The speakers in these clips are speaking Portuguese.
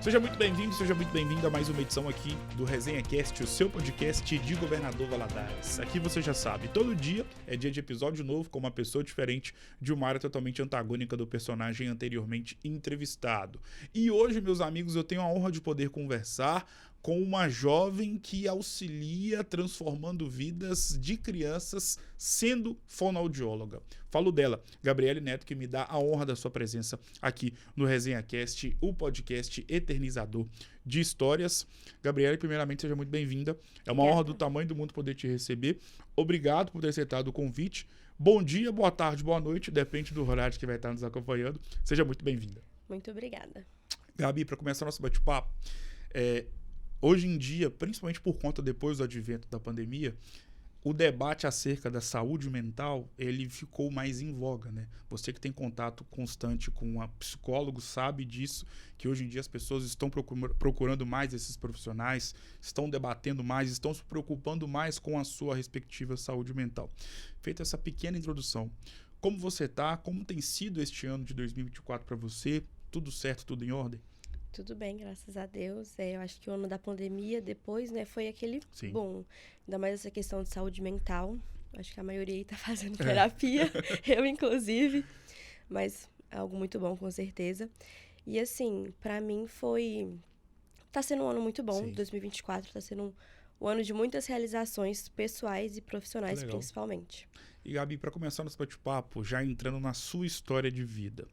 Seja muito bem-vindo, seja muito bem-vindo a mais uma edição aqui do Resenha Cast, o seu podcast de Governador Valadares. Aqui você já sabe, todo dia é dia de episódio novo com uma pessoa diferente de uma área totalmente antagônica do personagem anteriormente entrevistado. E hoje, meus amigos, eu tenho a honra de poder conversar com uma jovem que auxilia transformando vidas de crianças sendo fonoaudióloga. Falo dela, Gabriele Neto, que me dá a honra da sua presença aqui no Resenha Cast, o podcast eternizador de histórias. Gabriele, primeiramente, seja muito bem-vinda. É uma honra do tamanho do mundo poder te receber. Obrigado por ter aceitado o convite. Bom dia, boa tarde, boa noite, depende do horário que vai estar nos acompanhando. Seja muito bem-vinda. Muito obrigada. Gabi, para começar nosso bate-papo, hoje em dia, principalmente por conta depois do advento da pandemia, o debate acerca da saúde mental, ele ficou mais em voga, né? Você que tem contato constante com a psicólogo sabe disso, que hoje em dia as pessoas estão procurando mais esses profissionais, estão debatendo mais, estão se preocupando mais com a sua respectiva saúde mental. Feita essa pequena introdução, como você tá? Como tem sido este ano de 2024 para você? Tudo certo, tudo em ordem? Tudo bem, graças a Deus. Eu acho que o ano da pandemia, depois, né, foi aquele bom. Ainda mais essa questão de saúde mental. Acho que a maioria aí tá fazendo terapia, eu inclusive. Mas é algo muito bom, com certeza. E assim, pra mim tá sendo um ano muito bom. 2024 tá sendo um ano de muitas realizações pessoais e profissionais, principalmente. E Gabi, para começar nosso bate-papo, já entrando na sua história de vida.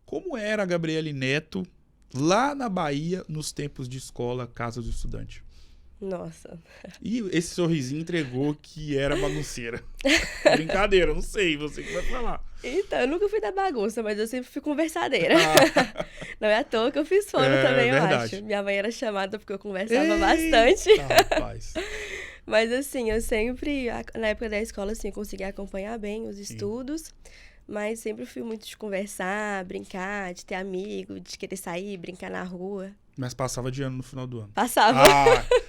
Como era a Gabriele Neto lá na Bahia, nos tempos de escola, casa do estudante? Nossa. E esse sorrisinho entregou que era bagunceira. Brincadeira, não sei, você que vai falar. Então, eu nunca fui da bagunça, mas eu sempre fui conversadeira. Não é à toa que eu fiz fono também, eu acho. Minha mãe era chamada porque eu conversava bastante. Rapaz. Mas assim, eu sempre, na época da escola, assim, eu conseguia acompanhar bem os estudos. Mas sempre fui muito de conversar, brincar, de ter amigo, de querer sair, brincar na rua. Mas passava de ano no final do ano. Passava.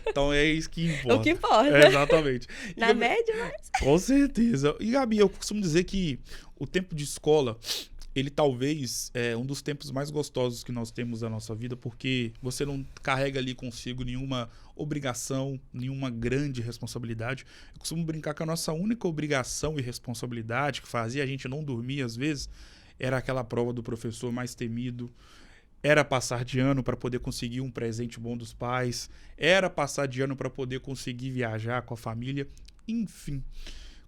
Então é isso que importa. O que importa. Exatamente. Na média, mas... Com certeza. E, Gabi, eu costumo dizer que o tempo de escola, ele talvez é um dos tempos mais gostosos que nós temos na nossa vida, porque você não carrega ali consigo nenhuma obrigação, nenhuma grande responsabilidade. Eu costumo brincar que a nossa única obrigação e responsabilidade que fazia a gente não dormir às vezes era aquela prova do professor mais temido, era passar de ano para poder conseguir um presente bom dos pais, era passar de ano para poder conseguir viajar com a família, enfim.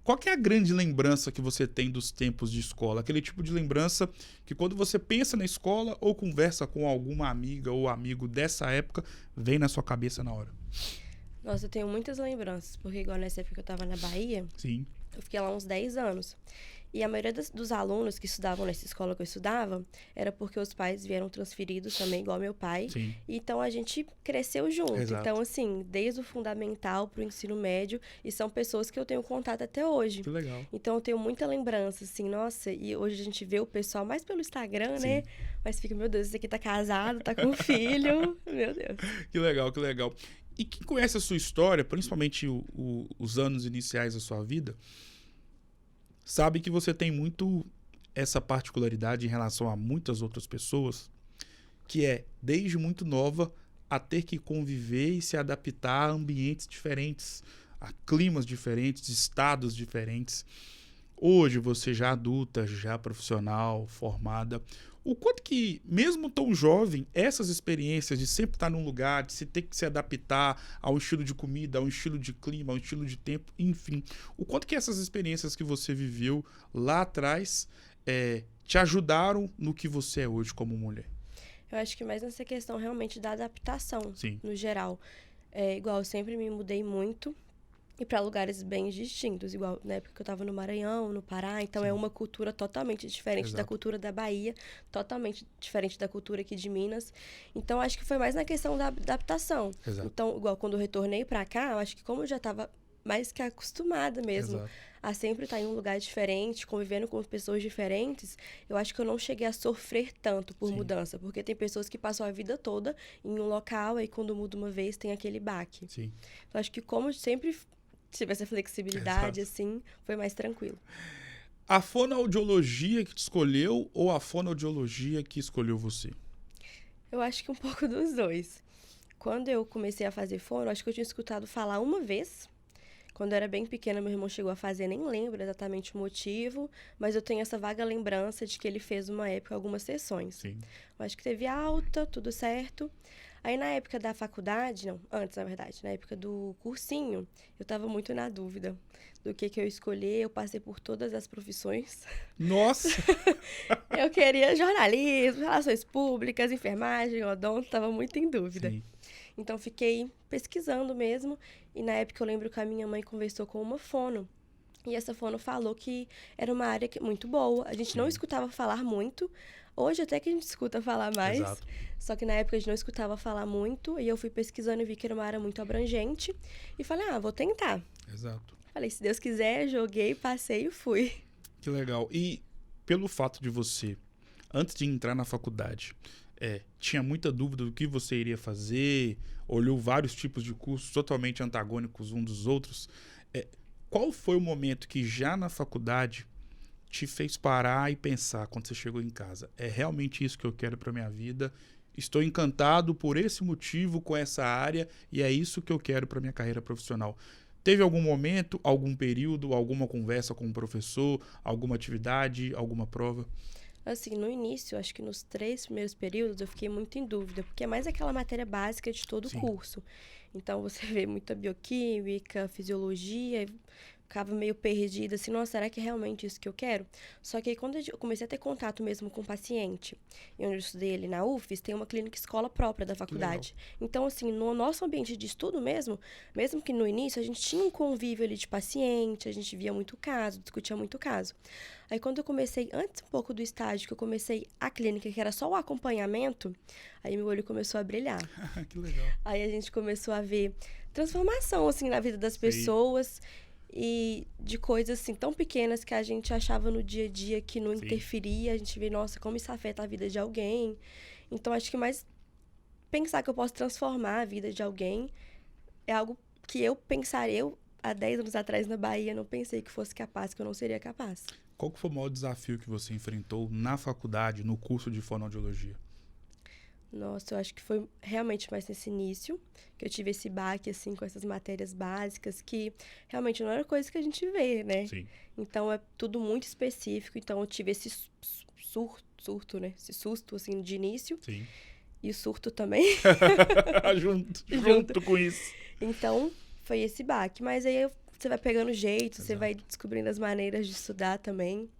Qual que é a grande lembrança que você tem dos tempos de escola? Aquele tipo de lembrança que quando você pensa na escola ou conversa com alguma amiga ou amigo dessa época, vem na sua cabeça na hora. Nossa, eu tenho muitas lembranças, porque igual nessa época que eu tava na Bahia, eu fiquei lá uns 10 anos. E a maioria dos alunos que estudavam nessa escola que eu estudava, era porque os pais vieram transferidos também, igual meu pai. Sim. Então, a gente cresceu junto. Exato. Então, assim, desde o fundamental pro ensino médio, e são pessoas que eu tenho contato até hoje. Que legal. Então, eu tenho muita lembrança, assim, nossa, e hoje a gente vê o pessoal mais pelo Instagram, né? Mas fica, meu Deus, esse aqui tá casado, tá com filho, meu Deus. Que legal, que legal. E quem conhece a sua história, principalmente os anos iniciais da sua vida, sabe que você tem muito essa particularidade em relação a muitas outras pessoas, que é, desde muito nova, a ter que conviver e se adaptar a ambientes diferentes, a climas diferentes, estados diferentes. Hoje, você já adulta, já profissional, formada, o quanto que, mesmo tão jovem, essas experiências de sempre estar num lugar, de se ter que se adaptar ao estilo de comida, ao estilo de clima, ao estilo de tempo, enfim, o quanto que essas experiências que você viveu lá atrás te ajudaram no que você é hoje como mulher? Eu acho que mais nessa questão realmente da adaptação, no geral. Igual, eu sempre me mudei muito. E para lugares bem distintos, igual na época que eu estava no Maranhão, no Pará, então é uma cultura totalmente diferente da cultura da Bahia, totalmente diferente da cultura aqui de Minas. Então, acho que foi mais na questão da adaptação. Então, igual quando eu retornei para cá, eu acho que como eu já estava mais que acostumada mesmo a sempre estar em um lugar diferente, convivendo com pessoas diferentes, eu acho que eu não cheguei a sofrer tanto por mudança, porque tem pessoas que passam a vida toda em um local e quando muda uma vez tem aquele baque. Então, acho que como sempre tive essa flexibilidade, assim, foi mais tranquilo. A fonoaudiologia que te escolheu ou a fonoaudiologia que escolheu você? Eu acho que um pouco dos dois. Quando eu comecei a fazer fono, acho que eu tinha escutado falar uma vez. Quando eu era bem pequena, meu irmão chegou a fazer, nem lembro exatamente o motivo, mas eu tenho essa vaga lembrança de que ele fez uma época algumas sessões. Sim. Eu acho que teve alta, tudo certo. Aí na época da faculdade, não, antes na verdade, na época do cursinho, eu estava muito na dúvida do que eu escolher. Eu passei por todas as profissões. Nossa! Eu queria jornalismo, relações públicas, enfermagem, odonto, estava muito em dúvida. Sim. Então, fiquei pesquisando mesmo. E na época eu lembro que a minha mãe conversou com uma fono. E essa fono falou que era uma área muito boa. A gente não escutava falar muito. Hoje até que a gente escuta falar mais. Exato. Só que na época a gente não escutava falar muito. E eu fui pesquisando e vi que era uma área muito abrangente. E falei, vou tentar. Exato. Falei, se Deus quiser, joguei, passei e fui. Que legal. E pelo fato de você, antes de entrar na faculdade, tinha muita dúvida do que você iria fazer, olhou vários tipos de cursos totalmente antagônicos uns dos outros. Qual foi o momento que já na faculdade te fez parar e pensar quando você chegou em casa? É realmente isso que eu quero para minha vida? Estou encantado por esse motivo com essa área e é isso que eu quero para minha carreira profissional. Teve algum momento, algum período, alguma conversa com um professor, alguma atividade, alguma prova? Assim, no início, acho que nos 3 primeiros períodos, eu fiquei muito em dúvida, porque é mais aquela matéria básica de todo o curso. Então, você vê muita bioquímica, fisiologia, ficava meio perdida, assim, nossa, será que é realmente isso que eu quero? Só que aí, quando eu comecei a ter contato mesmo com o paciente, e onde eu estudei ali na UFES, tem uma clínica escola própria da faculdade. Então, assim, no nosso ambiente de estudo mesmo que no início a gente tinha um convívio ali de paciente, a gente via muito caso, discutia muito caso. Aí, quando eu comecei, antes um pouco do estágio, que eu comecei a clínica, que era só o acompanhamento, aí meu olho começou a brilhar. Que legal. Aí a gente começou a ver transformação, assim, na vida das pessoas e de coisas, assim, tão pequenas que a gente achava no dia a dia que não interferia. A gente vê, nossa, como isso afeta a vida de alguém. Então, acho que mais pensar que eu posso transformar a vida de alguém é algo que eu pensaria, há 10 anos atrás na Bahia, não pensei que fosse capaz, que eu não seria capaz. Qual que foi o maior desafio que você enfrentou na faculdade, no curso de fonoaudiologia? Nossa, eu acho que foi realmente mais nesse início, que eu tive esse baque, assim, com essas matérias básicas, que realmente não era coisa que a gente vê, né? Sim. Então, é tudo muito específico. Então, eu tive esse surto, né? Esse susto, assim, de início. Sim. E o surto também. junto com isso. Então, foi esse baque. Mas aí você vai pegando jeito, você vai descobrindo as maneiras de estudar também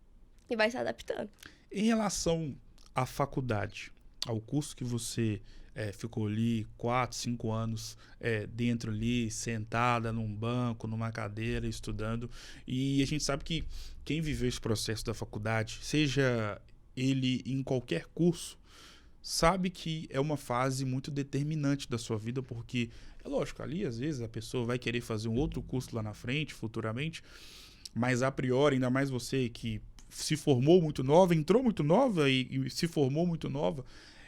e vai se adaptando. Em relação à faculdade, ao curso que você ficou ali 4, 5 anos dentro ali, sentada num banco, numa cadeira, estudando, e a gente sabe que quem viveu esse processo da faculdade, seja ele em qualquer curso, sabe que é uma fase muito determinante da sua vida, porque é lógico, ali às vezes a pessoa vai querer fazer um outro curso lá na frente, futuramente, mas a priori, ainda mais você que se formou muito nova, entrou muito nova e se formou muito nova,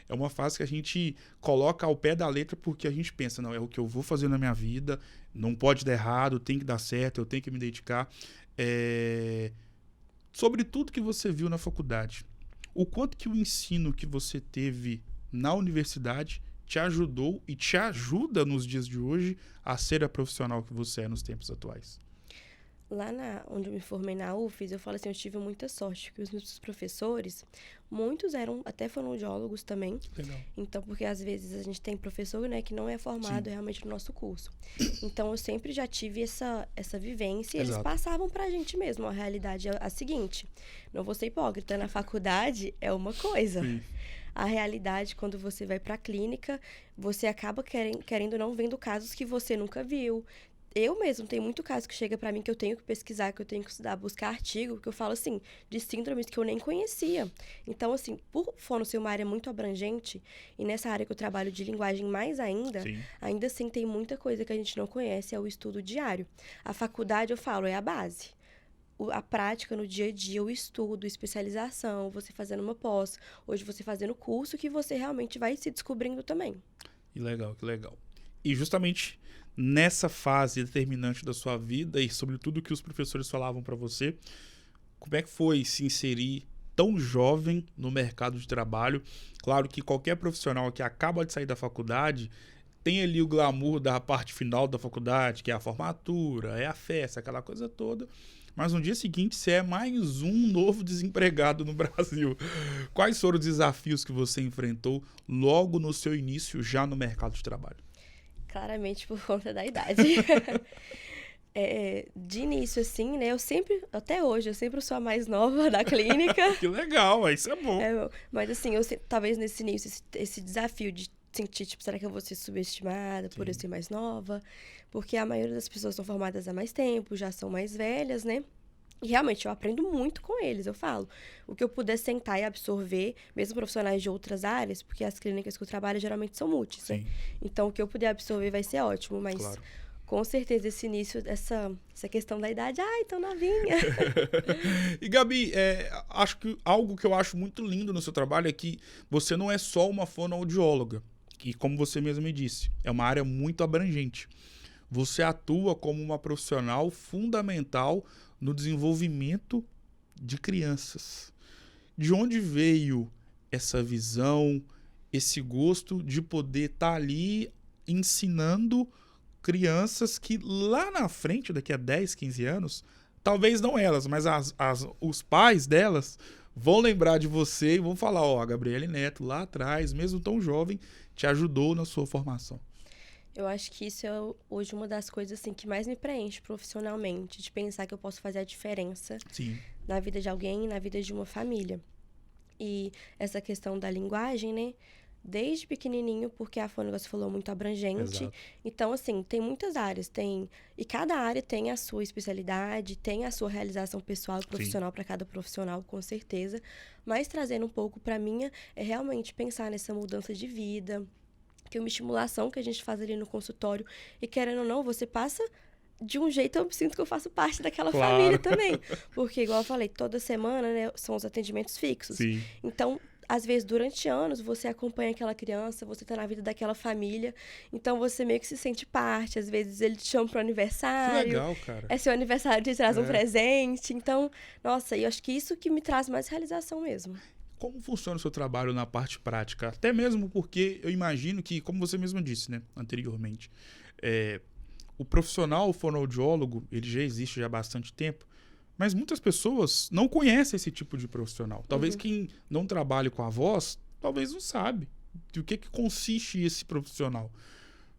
é uma fase que a gente coloca ao pé da letra porque a gente pensa, não, é o que eu vou fazer na minha vida, não pode dar errado, tem que dar certo, eu tenho que me dedicar. Sobre tudo que você viu na faculdade, o quanto que o ensino que você teve na universidade te ajudou e te ajuda nos dias de hoje a ser a profissional que você é nos tempos atuais? Lá onde eu me formei na UFES, eu falo assim, eu tive muita sorte, porque os meus professores, muitos eram até fonoaudiólogos também. Legal. Então, porque às vezes a gente tem professor, né, que não é formado realmente no nosso curso. Então, eu sempre já tive essa vivência e eles passavam pra gente mesmo. A realidade é a seguinte, não vou ser hipócrita, na faculdade é uma coisa. Sim. A realidade, quando você vai pra clínica, você acaba querendo não vendo casos que você nunca viu. Eu mesmo, tem muito caso que chega pra mim que eu tenho que pesquisar, que eu tenho que estudar, buscar artigo, que eu falo assim, de síndromes que eu nem conhecia. Então, assim, por fono ser uma área muito abrangente, e nessa área que eu trabalho de linguagem mais ainda, ainda assim tem muita coisa que a gente não conhece, é o estudo diário. A faculdade, eu falo, é a base. A prática no dia a dia, o estudo, especialização, você fazendo uma pós, hoje você fazendo curso, que você realmente vai se descobrindo também. Que legal, que legal. E justamente nessa fase determinante da sua vida e sobre tudo que os professores falavam para você, como é que foi se inserir tão jovem no mercado de trabalho. Claro que qualquer profissional que acaba de sair da faculdade tem ali o glamour da parte final da faculdade, que é a formatura, é a festa, aquela coisa toda. Mas no dia seguinte você é mais um novo desempregado no Brasil. Quais foram os desafios que você enfrentou logo no seu início já no mercado de trabalho? Claramente por conta da idade. De início, assim, né? Até hoje, eu sempre sou a mais nova da clínica. Que legal, isso é bom. Mas assim, talvez nesse início, esse desafio de sentir, tipo, será que eu vou ser subestimada por eu ser mais nova? Porque a maioria das pessoas são formadas há mais tempo, já são mais velhas, né? E realmente eu aprendo muito com eles, eu falo. O que eu puder sentar e absorver, mesmo profissionais de outras áreas, porque as clínicas que eu trabalho geralmente são multis, né? Então o que eu puder absorver vai ser ótimo, mas com certeza esse início, essa questão da idade, tão novinha. E Gabi, acho que algo que eu acho muito lindo no seu trabalho é que você não é só uma fonoaudióloga. E como você mesmo me disse, é uma área muito abrangente. Você atua como uma profissional fundamental no desenvolvimento de crianças. De onde veio essa visão, esse gosto de poder estar ali ensinando crianças que lá na frente, daqui a 10, 15 anos, talvez não elas, mas os pais delas vão lembrar de você e vão falar, a Gabriele Neto lá atrás, mesmo tão jovem, te ajudou na sua formação. Eu acho que isso é hoje uma das coisas assim, que mais me preenche profissionalmente, de pensar que eu posso fazer a diferença na vida de alguém, na vida de uma família. E essa questão da linguagem, né? Desde pequenininho, porque a fono, você falou, muito abrangente. Exato. Então, assim, tem muitas áreas. E cada área tem a sua especialidade, tem a sua realização pessoal e profissional para cada profissional, com certeza. Mas trazendo um pouco para minha, é realmente pensar nessa mudança de vida, que é uma estimulação que a gente faz ali no consultório. E querendo ou não, você passa de um jeito, eu sinto que eu faço parte daquela família também. Porque, igual eu falei, toda semana, né, são os atendimentos fixos. Então, às vezes, durante anos, você acompanha aquela criança, você tá na vida daquela família, então você meio que se sente parte. Às vezes, ele te chama pro aniversário. Que legal, cara. É seu aniversário, te traz um presente. Então, nossa, eu acho que isso que me traz mais realização mesmo. Como funciona o seu trabalho na parte prática? Até mesmo porque eu imagino que, como você mesmo disse, né, anteriormente, o profissional fonoaudiólogo, ele já existe já há bastante tempo, mas muitas pessoas não conhecem esse tipo de profissional. Talvez quem não trabalhe com a voz, talvez não sabe de o que consiste esse profissional.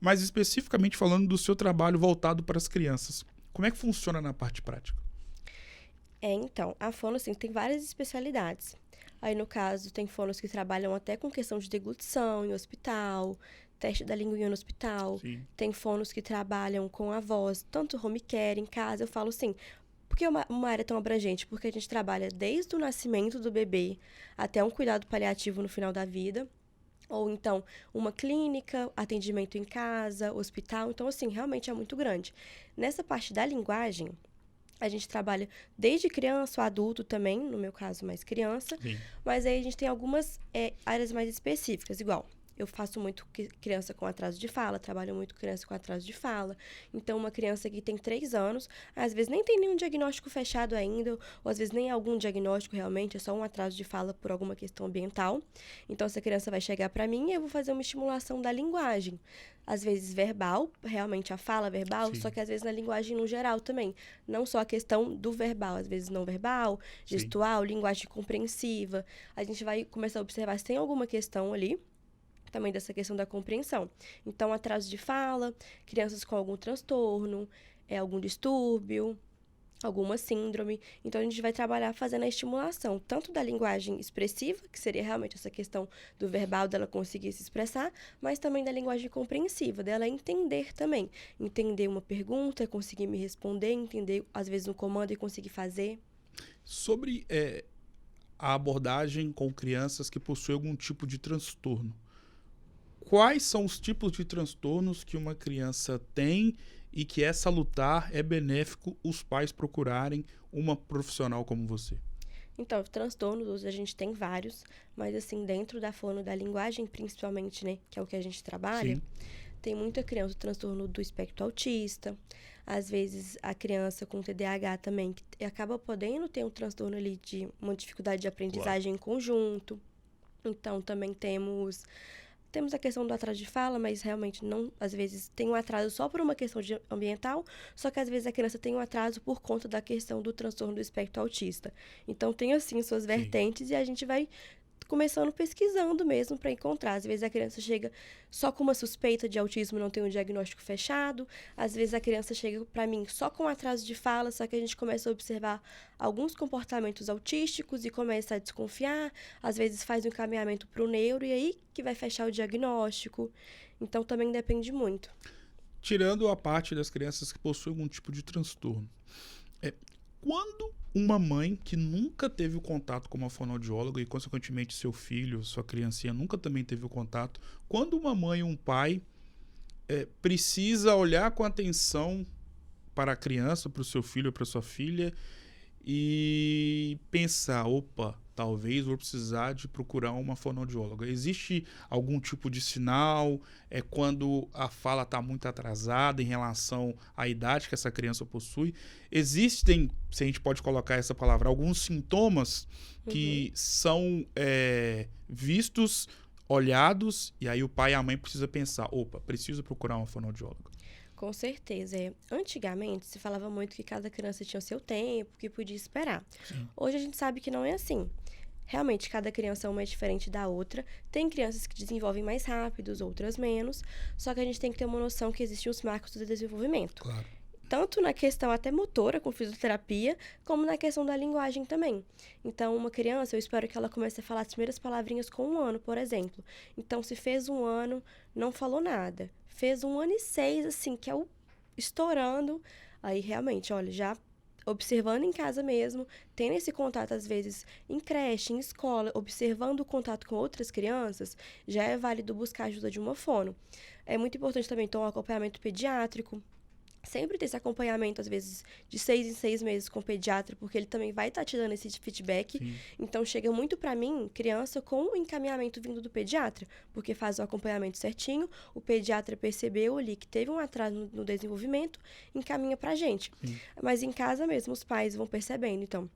Mas especificamente falando do seu trabalho voltado para as crianças, como é que funciona na parte prática? Então, a fono, assim, tem várias especialidades. Aí, no caso, tem fonos que trabalham até com questão de deglutição em hospital, teste da linguinha no hospital. Tem fonos que trabalham com a voz, tanto home care, em casa. Eu falo assim, porque é uma área tão abrangente? Porque a gente trabalha desde o nascimento do bebê até um cuidado paliativo no final da vida. Ou então, uma clínica, atendimento em casa, hospital. Então, assim, realmente é muito grande. Nessa parte da linguagem, a gente trabalha desde criança, o adulto também, no meu caso, mais criança. Mas aí a gente tem algumas áreas mais específicas, igual. Eu faço muito criança com atraso de fala, trabalho muito criança com atraso de fala. Então, uma criança que tem 3 anos, às vezes nem tem nenhum diagnóstico fechado ainda, ou às vezes nem algum diagnóstico realmente, é só um atraso de fala por alguma questão ambiental. Então, essa criança vai chegar para mim e eu vou fazer uma estimulação da linguagem. Às vezes verbal, realmente a fala verbal, só que às vezes na linguagem no geral também. Não só a questão do verbal, às vezes não verbal, gestual, linguagem compreensiva. A gente vai começar a observar se tem alguma questão ali, também dessa questão da compreensão. Então, atraso de fala, crianças com algum transtorno, algum distúrbio, alguma síndrome. Então, a gente vai trabalhar fazendo a estimulação, tanto da linguagem expressiva, que seria realmente essa questão do verbal, dela conseguir se expressar, mas também da linguagem compreensiva, dela entender também. Entender uma pergunta, conseguir me responder, entender, às vezes, um comando e conseguir fazer. Sobre a abordagem com crianças que possuem algum tipo de transtorno, quais são os tipos de transtornos que uma criança tem e que é salutar, é benéfico os pais procurarem uma profissional como você? Então, transtornos, a gente tem vários, mas assim, dentro da fono da linguagem, principalmente, né, que é o que a gente trabalha, tem muita criança com transtorno do espectro autista, às vezes a criança com TDAH também, que acaba podendo ter um transtorno ali de uma dificuldade de aprendizagem em conjunto. Então, também temos a questão do atraso de fala, mas realmente não, às vezes tem um atraso só por uma questão ambiental, só que às vezes a criança tem um atraso por conta da questão do transtorno do espectro autista. Então, tem assim suas vertentes e a gente vai começando pesquisando mesmo para encontrar. Às vezes a criança chega só com uma suspeita de autismo, não tem um diagnóstico fechado. Às vezes a criança chega para mim só com atraso de fala, só que a gente começa a observar alguns comportamentos autísticos e começa a desconfiar. Às vezes faz um encaminhamento para o neuro e aí que vai fechar o diagnóstico. Então também depende muito. Tirando a parte das crianças que possuem algum tipo de transtorno, quando uma mãe que nunca teve o contato com uma fonoaudióloga e, consequentemente, seu filho, sua criancinha nunca também teve o contato, quando uma mãe ou um pai precisa olhar com atenção para a criança, para o seu filho ou para a sua filha e pensar, opa, talvez vou precisar de procurar uma fonoaudióloga. Existe algum tipo de sinal? É quando a fala está muito atrasada em relação à idade que essa criança possui? Existem, se a gente pode colocar essa palavra, alguns sintomas que são vistos, olhados, e aí o pai e a mãe precisam pensar, opa, preciso procurar uma fonoaudióloga. Com certeza. Antigamente, se falava muito que cada criança tinha o seu tempo, que podia esperar. Sim. Hoje a gente sabe que não é assim. Realmente, cada criança uma é diferente da outra. Tem crianças que desenvolvem mais rápidos, outras menos. Só que a gente tem que ter uma noção que existem os marcos do desenvolvimento. Claro. Tanto na questão até motora, com fisioterapia, como na questão da linguagem também. Então, uma criança, eu espero que ela comece a falar as primeiras palavrinhas com 1 ano, por exemplo. Então, se fez 1 ano, não falou nada. Fez 1 ano e 6, assim, que é o estourando. Aí, realmente, olha, já observando em casa mesmo, tendo esse contato, às vezes, em creche, em escola, observando o contato com outras crianças, já é válido buscar ajuda de uma fono. É muito importante também ter um acompanhamento pediátrico. Sempre ter esse acompanhamento, às vezes, de 6 em 6 meses com o pediatra, porque ele também vai estar te dando esse feedback. Sim. Então, chega muito para mim, criança com o encaminhamento vindo do pediatra, porque faz o acompanhamento certinho, o pediatra percebeu ali que teve um atraso no desenvolvimento, encaminha pra gente. Sim. Mas em casa mesmo, os pais vão percebendo, então.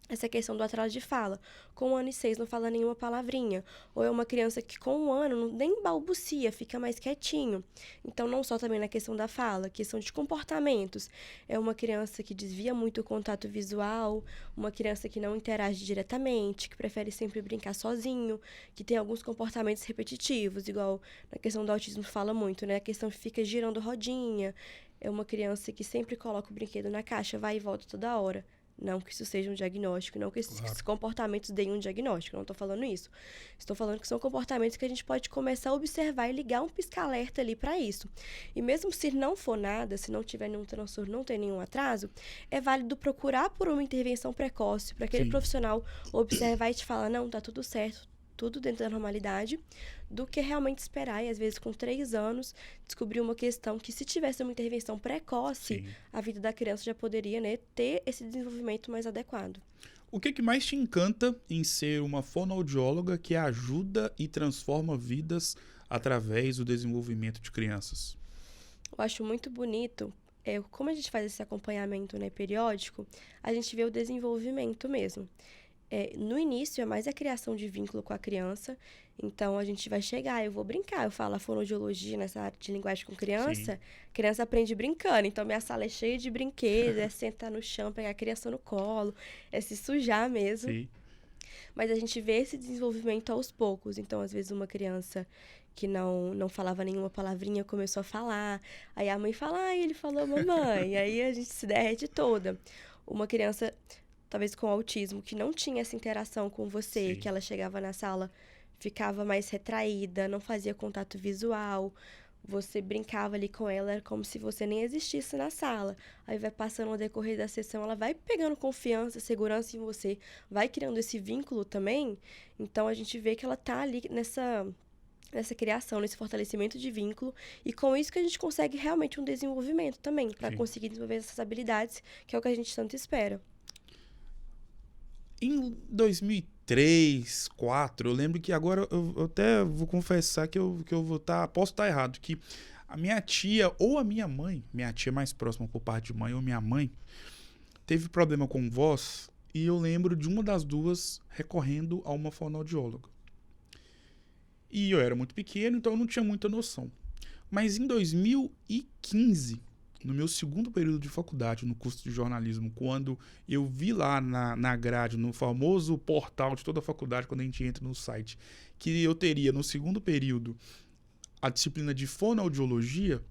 Essa questão do atraso de fala. Com 1 ano e 6 não fala nenhuma palavrinha. Ou é uma criança que com 1 ano nem balbucia, fica mais quietinho. Então, não só também na questão da fala, questão de comportamentos. É uma criança que desvia muito o contato visual, uma criança que não interage diretamente, que prefere sempre brincar sozinho, que tem alguns comportamentos repetitivos, igual na questão do autismo fala muito, né? A questão que fica girando rodinha. É uma criança que sempre coloca o brinquedo na caixa, vai e volta toda hora. Não que isso seja um diagnóstico, não que esses comportamentos deem um diagnóstico, não estou falando isso. Estou falando que são comportamentos que a gente pode começar a observar e ligar um pisca-alerta ali para isso. E mesmo se não for nada, se não tiver nenhum transtorno, não tem nenhum atraso, é válido procurar por uma intervenção precoce, para aquele profissional observar e te falar, não, tá tudo certo, tudo dentro da normalidade, do que realmente esperar e, às vezes, com 3 anos, descobrir uma questão que, se tivesse uma intervenção precoce, a vida da criança já poderia, né, ter esse desenvolvimento mais adequado. O que mais te encanta em ser uma fonoaudióloga que ajuda e transforma vidas através do desenvolvimento de crianças? Eu acho muito bonito, como a gente faz esse acompanhamento, né, periódico, a gente vê o desenvolvimento mesmo. No início, é mais a criação de vínculo com a criança. Então, a gente vai chegar, eu vou brincar. Eu falo a fonoaudiologia nessa área de linguagem com criança. A criança aprende brincando. Então, minha sala é cheia de brinquedos. É sentar no chão, pegar a criança no colo. É se sujar mesmo. Sim. Mas a gente vê esse desenvolvimento aos poucos. Então, às vezes, uma criança que não falava nenhuma palavrinha começou a falar. Aí a mãe fala, ele falou mamãe. Aí a gente se derrete toda. Uma criança, talvez com autismo, que não tinha essa interação com você, que ela chegava na sala, ficava mais retraída, não fazia contato visual, você brincava ali com ela, era como se você nem existisse na sala. Aí vai passando ao decorrer da sessão, ela vai pegando confiança, segurança em você, vai criando esse vínculo também. Então, a gente vê que ela tá ali nessa criação, nesse fortalecimento de vínculo, e com isso que a gente consegue realmente um desenvolvimento também, para conseguir desenvolver essas habilidades, que é o que a gente tanto espera. Em 2003, 2004, eu lembro que agora eu até vou confessar que eu posso estar errado, que A minha tia ou a minha mãe, minha tia mais próxima por parte de mãe ou minha mãe, teve problema com voz e eu lembro de uma das duas recorrendo a uma fonoaudióloga. E eu era muito pequeno, então eu não tinha muita noção. Mas em 2015, no meu segundo período de faculdade, no curso de jornalismo, quando eu vi lá na grade, no famoso portal de toda a faculdade, quando a gente entra no site, que eu teria no segundo período a disciplina de fonoaudiologia,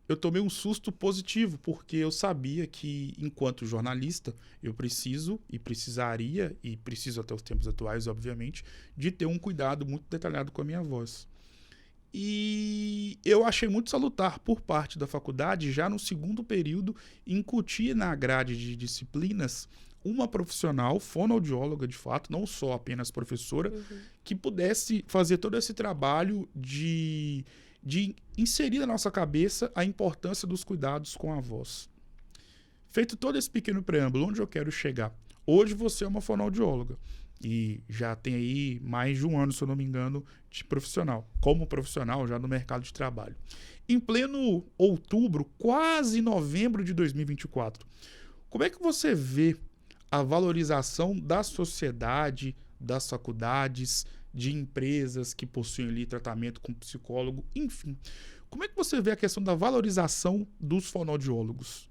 eu tomei um susto positivo, porque eu sabia que, enquanto jornalista, eu preciso e precisaria, e preciso até os tempos atuais, obviamente, de ter um cuidado muito detalhado com a minha voz. E eu achei muito salutar por parte da faculdade, já no segundo período, incutir na grade de disciplinas uma profissional, fonoaudióloga de fato, não só apenas professora, que pudesse fazer todo esse trabalho de inserir na nossa cabeça a importância dos cuidados com a voz. Feito todo esse pequeno preâmbulo, onde eu quero chegar? Hoje você é uma fonoaudióloga e já tem aí mais de um ano, se eu não me engano, de profissional, como profissional já no mercado de trabalho. Em pleno outubro, quase novembro de 2024, como é que você vê a valorização da sociedade, das faculdades, de empresas que possuem ali tratamento com psicólogo, enfim. Como é que você vê a questão da valorização dos fonoaudiólogos?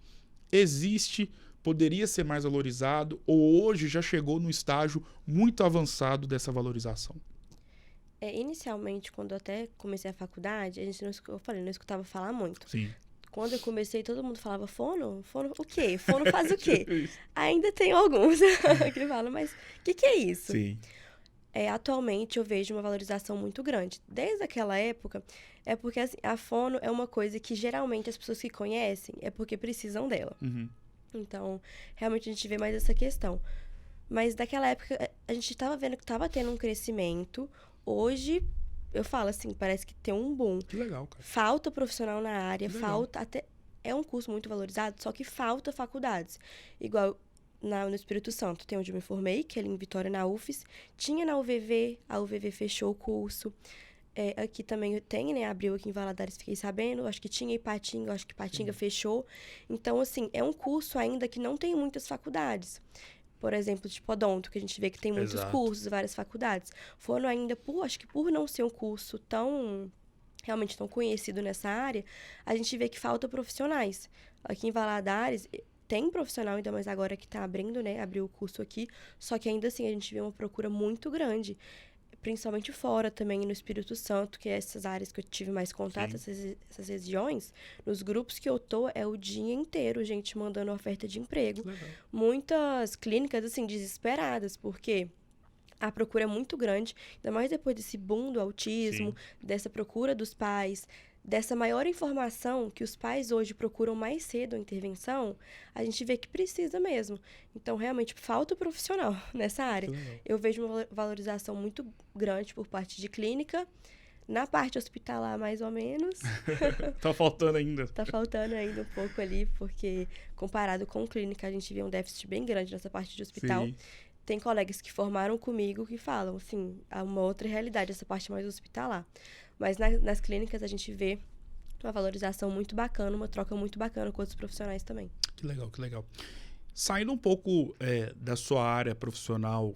Existe, poderia ser mais valorizado ou hoje já chegou no estágio muito avançado dessa valorização? Inicialmente, quando eu até comecei a faculdade, eu falei, não escutava falar muito. Sim. Quando eu comecei, todo mundo falava, fono? Fono o quê? Fono faz o quê? Ainda tem alguns que falam, mas o que é isso? Sim. Atualmente eu vejo uma valorização muito grande. Desde aquela época, é porque assim, a fono é uma coisa que geralmente as pessoas que conhecem é porque precisam dela. Então, realmente a gente vê mais essa questão. Mas daquela época, a gente estava vendo que estava tendo um crescimento. Hoje, eu falo assim, parece que tem um boom. Que legal, cara. Falta profissional na área, falta até... É um curso muito valorizado, só que falta faculdades. Igual... no Espírito Santo, tem onde eu me formei, que é ali em Vitória, na UFES. Tinha na UVV, a UVV fechou o curso. Aqui também tem, né? Abriu aqui em Valadares, fiquei sabendo. Acho que tinha Ipatinga, acho que Ipatinga fechou. Então, assim, é um curso ainda que não tem muitas faculdades. Por exemplo, tipo odonto, que a gente vê que tem muitos cursos, várias faculdades. Foram ainda, acho que por não ser um curso realmente tão conhecido nessa área, a gente vê que falta profissionais. Aqui em Valadares... Tem profissional, ainda mais agora que está abrindo, né? Abriu o curso aqui. Só que ainda assim, a gente vê uma procura muito grande. Principalmente fora também, no Espírito Santo, que é essas áreas que eu tive mais contato, essas regiões. Nos grupos que eu tô, é o dia inteiro, gente mandando oferta de emprego. Muitas clínicas, assim, desesperadas, porque... A procura é muito grande, ainda mais depois desse boom do autismo, dessa procura dos pais, dessa maior informação que os pais hoje procuram mais cedo a intervenção, a gente vê que precisa mesmo. Então, realmente, falta profissional nessa área. Eu vejo uma valorização muito grande por parte de clínica. Na parte hospitalar, mais ou menos. Tá faltando ainda. Tá faltando ainda um pouco ali, porque comparado com clínica, a gente vê um déficit bem grande nessa parte de hospital. Tem colegas que formaram comigo que falam, assim, há uma outra realidade, essa parte mais hospitalar. Mas nas clínicas a gente vê uma valorização muito bacana, uma troca muito bacana com outros profissionais também. Que legal, que legal. Saindo um pouco da sua área profissional,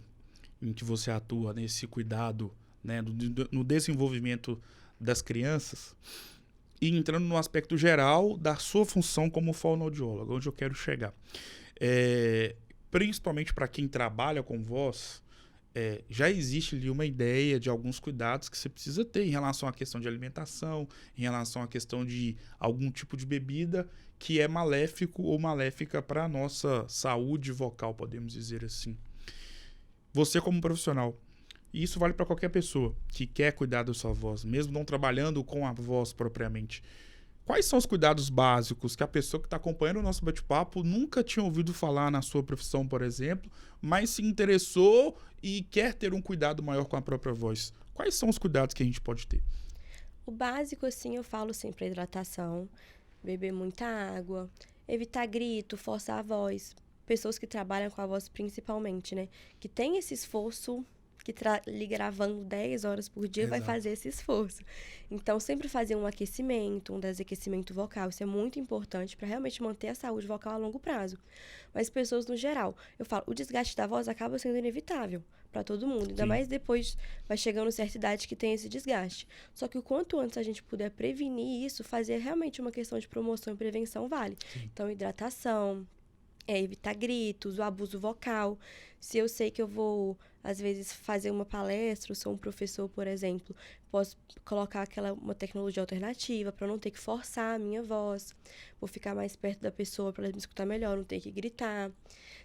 em que você atua nesse cuidado, né, no desenvolvimento das crianças, e entrando no aspecto geral da sua função como fonoaudióloga, onde eu quero chegar. Principalmente para quem trabalha com voz, já existe ali uma ideia de alguns cuidados que você precisa ter em relação à questão de alimentação, em relação à questão de algum tipo de bebida que é maléfico ou maléfica para a nossa saúde vocal, podemos dizer assim. Você como profissional, e isso vale para qualquer pessoa que quer cuidar da sua voz, mesmo não trabalhando com a voz propriamente. Quais são os cuidados básicos que a pessoa que está acompanhando o nosso bate-papo nunca tinha ouvido falar na sua profissão, por exemplo, mas se interessou e quer ter um cuidado maior com a própria voz? Quais são os cuidados que a gente pode ter? O básico, assim, eu falo sempre a hidratação, beber muita água, evitar grito, forçar a voz. Pessoas que trabalham com a voz principalmente, né? Que tem esse esforço que ali gravando 10 horas por dia vai fazer esse esforço. Então, sempre fazer um aquecimento, um desaquecimento vocal. Isso é muito importante para realmente manter a saúde vocal a longo prazo. Mas pessoas no geral, eu falo, o desgaste da voz acaba sendo inevitável para todo mundo. Ainda mais depois vai chegando certa idade que tem esse desgaste. Só que o quanto antes a gente puder prevenir isso, fazer realmente uma questão de promoção e prevenção vale. Sim. Então, hidratação, evitar gritos, o abuso vocal. Se eu sei que eu vou, às vezes, fazer uma palestra, ou sou um professor, por exemplo, posso colocar uma tecnologia alternativa para não ter que forçar a minha voz. Vou ficar mais perto da pessoa para ela me escutar melhor, não ter que gritar.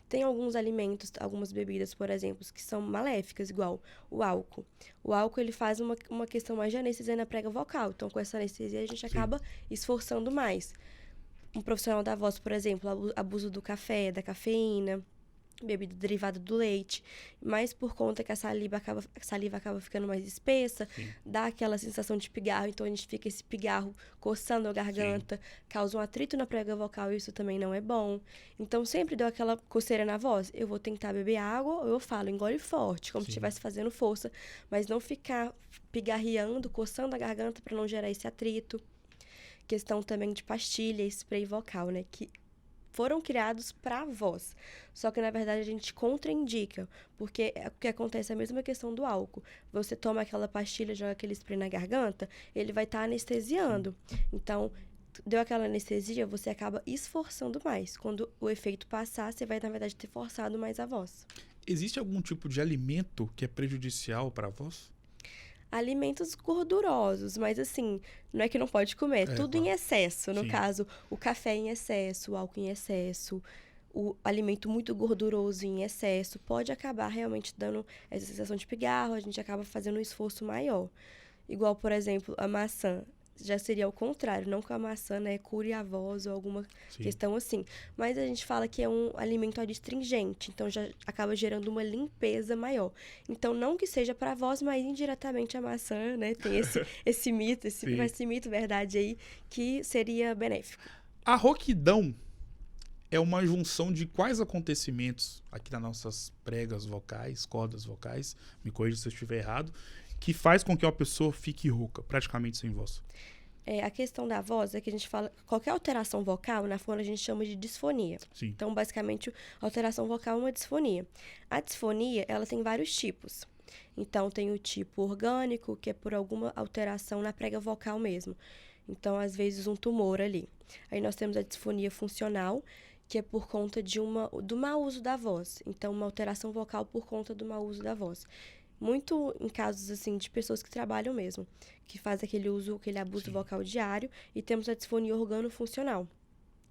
Tem alguns alimentos, algumas bebidas, por exemplo, que são maléficas, igual o álcool. O álcool, ele faz uma questão mais de anestesia na prega vocal. Então, com essa anestesia, a gente acaba esforçando mais. Um profissional da voz, por exemplo, abuso do café, da cafeína, bebida derivada do leite, mas por conta que a saliva acaba ficando mais espessa, dá aquela sensação de pigarro, então a gente fica esse pigarro coçando a garganta, causa um atrito na prega vocal e isso também não é bom. Então sempre deu aquela coceira na voz, eu vou tentar beber água ou eu falo, engole forte, como se estivesse fazendo força, mas não ficar pigarreando, coçando a garganta para não gerar esse atrito. Questão também de pastilha e spray vocal, né? Que foram criados para a voz. Só que, na verdade, a gente contraindica. Porque o que acontece é a mesma questão do álcool. Você toma aquela pastilha, joga aquele spray na garganta, ele vai estar anestesiando. Então, deu aquela anestesia, você acaba esforçando mais. Quando o efeito passar, você vai, na verdade, ter forçado mais a voz. Existe algum tipo de alimento que é prejudicial para a voz? Alimentos gordurosos, mas assim, não é que não pode comer, tudo em excesso. No caso, o café em excesso, o álcool em excesso, o alimento muito gorduroso em excesso pode acabar realmente dando essa sensação de pigarro, a gente acaba fazendo um esforço maior. Igual, por exemplo, a maçã. Já seria o contrário, não que a maçã, né, cure a voz ou alguma questão assim. Mas a gente fala que é um alimento adstringente, então já acaba gerando uma limpeza maior. Então, não que seja para a voz, mas indiretamente a maçã, né, tem esse mito, esse mito, verdade aí, que seria benéfico. A rouquidão é uma junção de quais acontecimentos aqui nas nossas pregas vocais, cordas vocais, me corrija se eu estiver errado, que faz com que uma pessoa fique rouca, praticamente sem voz? A questão da voz é que a gente fala... Qualquer alteração vocal, na fono, a gente chama de disfonia. Sim. Então, basicamente, a alteração vocal é uma disfonia. A disfonia, ela tem vários tipos. Então, tem o tipo orgânico, que é por alguma alteração na prega vocal mesmo. Então, às vezes, um tumor ali. Aí, nós temos a disfonia funcional, que é por conta do mau uso da voz. Então, uma alteração vocal por conta do mau uso da voz. Muito em casos, assim, de pessoas que trabalham mesmo, que fazem aquele abuso vocal diário. E temos a disfonia organofuncional,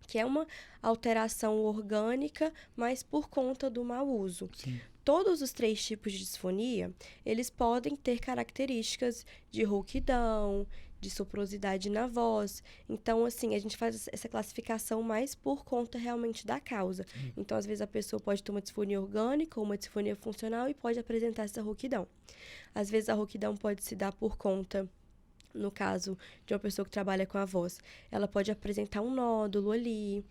que é uma alteração orgânica, mas por conta do mau uso. Sim. Todos os 3 tipos de disfonia, eles podem ter características de rouquidão, de soprosidade na voz. Então, assim, a gente faz essa classificação mais por conta realmente da causa. Então, às vezes, a pessoa pode ter uma disfonia orgânica ou uma disfonia funcional e pode apresentar essa rouquidão. Às vezes, a rouquidão pode se dar por conta, no caso de uma pessoa que trabalha com a voz, ela pode apresentar um nódulo ali,